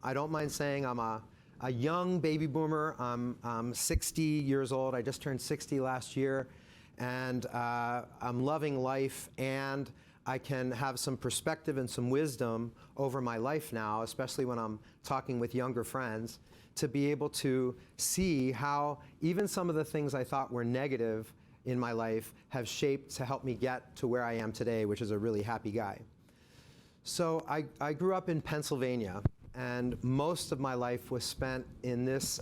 I don't mind saying I'm a young baby boomer. I'm 60 years old. I just turned 60 last year, and I'm loving life, and I can have some perspective and some wisdom over my life now, especially when I'm talking with younger friends, to be able to see how even some of the things I thought were negative in my life have shaped to help me get to where I am today, which is a really happy guy. So I grew up in Pennsylvania, and most of my life was spent in this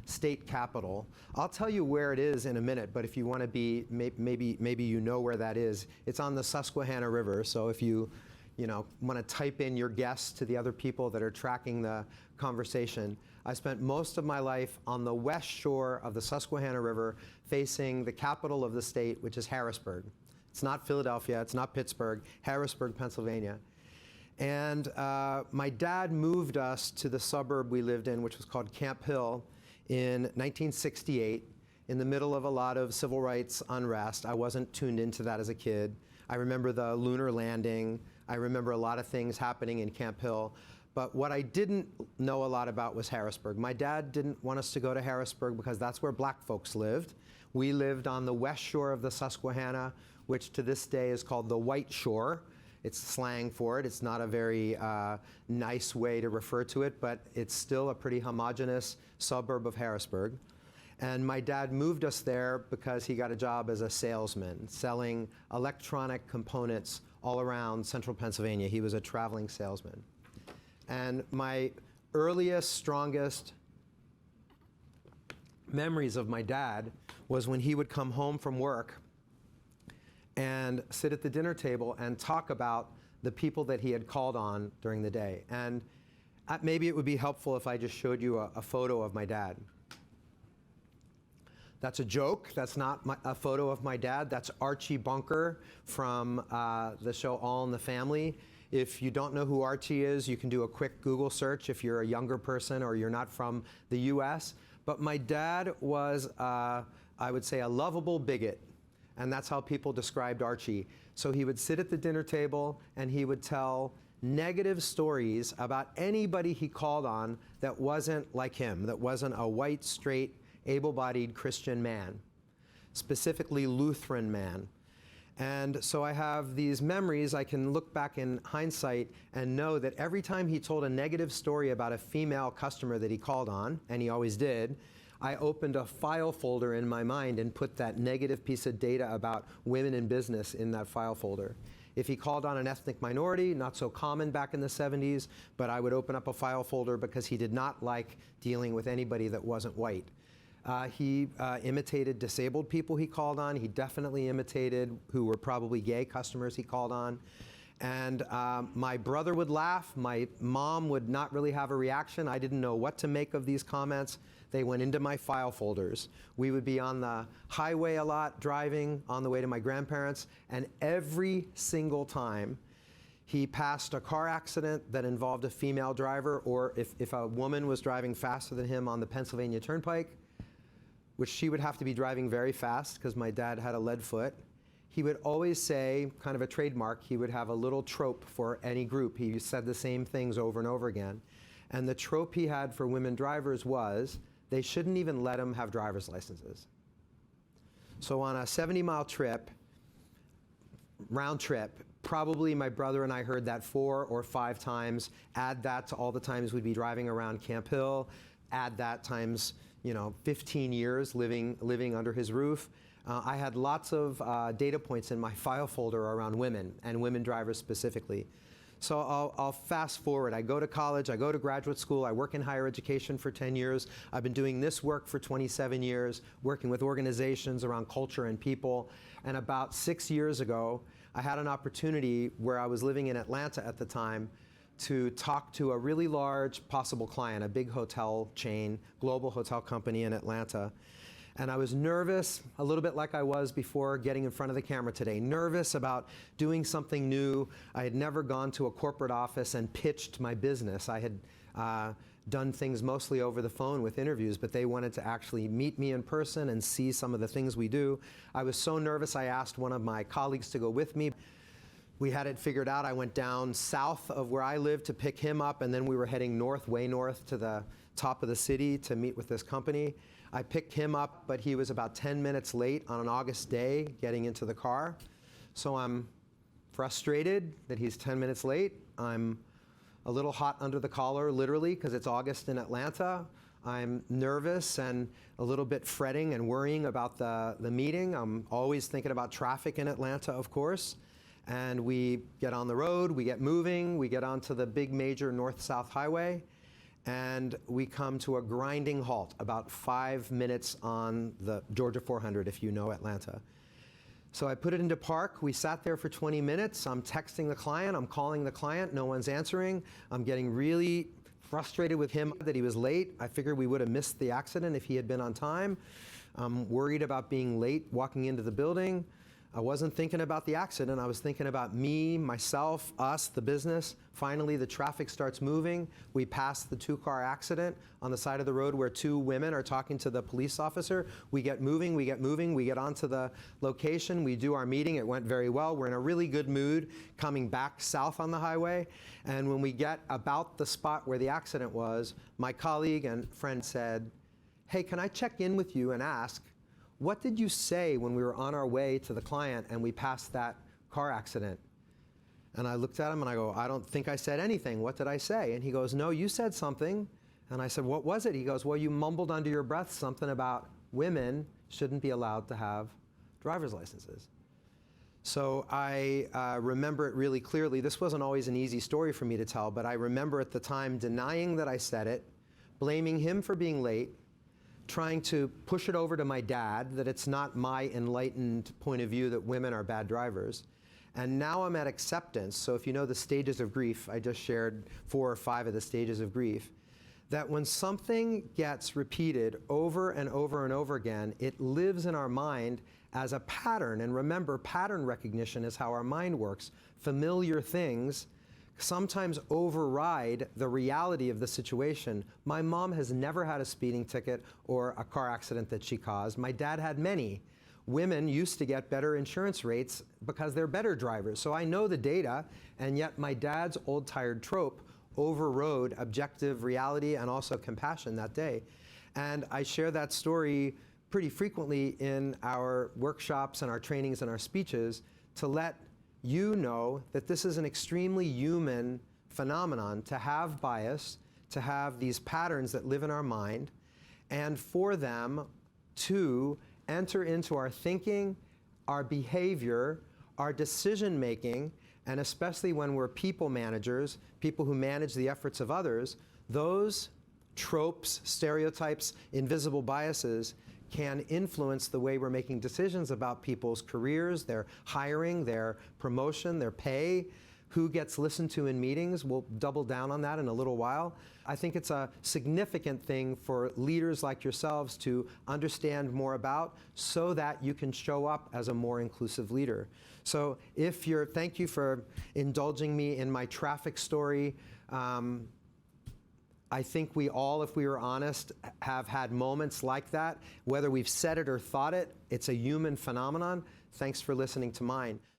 state capital. I'll tell you where it is in a minute, but if you want to be, maybe you know where that is. It's on the Susquehanna River, so if you want to type in your guess to the other people that are tracking the conversation. I spent most of my life on the west shore of the Susquehanna River, facing the capital of the state, which is Harrisburg. It's not Philadelphia, it's not Pittsburgh, Harrisburg, Pennsylvania. And my dad moved us to the suburb we lived in, which was called Camp Hill, in 1968, in the middle of a lot of civil rights unrest. I wasn't tuned into that as a kid. I remember the lunar landing. I remember a lot of things happening in Camp Hill. But what I didn't know a lot about was Harrisburg. My dad didn't want us to go to Harrisburg because that's where black folks lived. We lived on the west shore of the Susquehanna, which to this day is called the White Shore. It's slang for it. It's not a very nice way to refer to it, but it's still a pretty homogeneous suburb of Harrisburg. And my dad moved us there because he got a job as a salesman, selling electronic components all around central Pennsylvania. He was a traveling salesman. And my earliest, strongest memories of my dad was when he would come home from work and sit at the dinner table and talk about the people that he had called on during the day. And maybe it would be helpful if I just showed you a photo of my dad. That's a joke. That's not a photo of my dad. That's Archie Bunker from the show All in the Family. If you don't know who Archie is, you can do a quick Google search if you're a younger person or you're not from the US. But my dad was, I would say, a lovable bigot. And that's how people described Archie. So he would sit at the dinner table and he would tell negative stories about anybody he called on that wasn't like him, that wasn't a white, straight, able-bodied Christian man, specifically Lutheran man. And so I have these memories. I can look back in hindsight and know that every time he told a negative story about a female customer that he called on, and he always did, I opened a file folder in my mind and put that negative piece of data about women in business in that file folder. If he called on an ethnic minority, not so common back in the 70s, but I would open up a file folder because he did not like dealing with anybody that wasn't white. He imitated disabled people he called on. He definitely imitated who were probably gay customers he called on. And my brother would laugh. My mom would not really have a reaction. I didn't know what to make of these comments. They went into my file folders. We would be on the highway a lot, driving on the way to my grandparents, and every single time he passed a car accident that involved a female driver, or if a woman was driving faster than him on the Pennsylvania Turnpike, which she would have to be driving very fast because my dad had a lead foot, he would always say, kind of a trademark, he would have a little trope for any group. He said the same things over and over again. And the trope he had for women drivers was they shouldn't even let them have driver's licenses. So on a 70-mile trip, round trip, probably my brother and I heard that 4 or 5 times. Add that to all the times we'd be driving around Camp Hill. Add that times 15 years living under his roof. I had lots of data points in my file folder around women, and women drivers specifically. So I'll fast forward. I go to college, I go to graduate school, I work in higher education for 10 years. I've been doing this work for 27 years, working with organizations around culture and people. And about 6 years ago, I had an opportunity where I was living in Atlanta at the time to talk to a really large possible client, a big hotel chain, global hotel company in Atlanta. And I was nervous, a little bit like I was before getting in front of the camera today, nervous about doing something new. I had never gone to a corporate office and pitched my business. I had done things mostly over the phone with interviews, but they wanted to actually meet me in person and see some of the things we do. I was so nervous I asked one of my colleagues to go with me. We had it figured out. I went down south of where I lived to pick him up, and then we were heading north, way north, to the top of the city to meet with this company. I picked him up, but he was about 10 minutes late on an August day getting into the car. So I'm frustrated that he's 10 minutes late. I'm a little hot under the collar, literally, because it's August in Atlanta. I'm nervous and a little bit fretting and worrying about the meeting. I'm always thinking about traffic in Atlanta, of course. And we get on the road, we get moving, we get onto the big major north-south highway, and we come to a grinding halt about 5 minutes on the Georgia 400, if you know Atlanta. So I put it into park. We sat there for 20 minutes. I'm texting the client, I'm calling the client, no one's answering. I'm getting really frustrated with him that he was late. I figured we would have missed the accident if he had been on time. I'm worried about being late walking into the building. I wasn't thinking about the accident. I was thinking about me, myself, us, the business. Finally, the traffic starts moving. We pass the two-car accident on the side of the road where two women are talking to the police officer. We get moving, we get moving. We get onto the location. We do our meeting. It went very well. We're in a really good mood coming back south on the highway. And when we get about the spot where the accident was, my colleague and friend said, "Hey, can I check in with you and ask, what did you say when we were on our way to the client and we passed that car accident?" And I looked at him and I go, "I don't think I said anything. What did I say?" And he goes, "No, you said something." And I said, "What was it?" He goes, "Well, you mumbled under your breath something about women shouldn't be allowed to have driver's licenses." So I remember it really clearly. This wasn't always an easy story for me to tell, but I remember at the time denying that I said it, blaming him for being late, trying to push it over to my dad that it's not my enlightened point of view that women are bad drivers. And now I'm at acceptance. So if you know the stages of grief, I just shared 4 or 5 of the stages of grief, that when something gets repeated over and over and over again, it lives in our mind as a pattern. And remember, pattern recognition is how our mind works. Familiar things sometimes override the reality of the situation. My mom has never had a speeding ticket or a car accident that she caused. My dad had many. Women used to get better insurance rates because they're better drivers. So I know the data, and yet my dad's old tired trope overrode objective reality and also compassion that day. And I share that story pretty frequently in our workshops and our trainings and our speeches to let you know that this is an extremely human phenomenon, to have bias, to have these patterns that live in our mind, and for them to enter into our thinking, our behavior, our decision making, and especially when we're people managers, people who manage the efforts of others, those tropes, stereotypes, invisible biases can influence the way we're making decisions about people's careers, their hiring, their promotion, their pay, who gets listened to in meetings. We'll double down on that in a little while. I think it's a significant thing for leaders like yourselves to understand more about so that you can show up as a more inclusive leader. So thank you for indulging me in my traffic story. I think we all, if we were honest, have had moments like that. Whether we've said it or thought it, it's a human phenomenon. Thanks for listening to mine.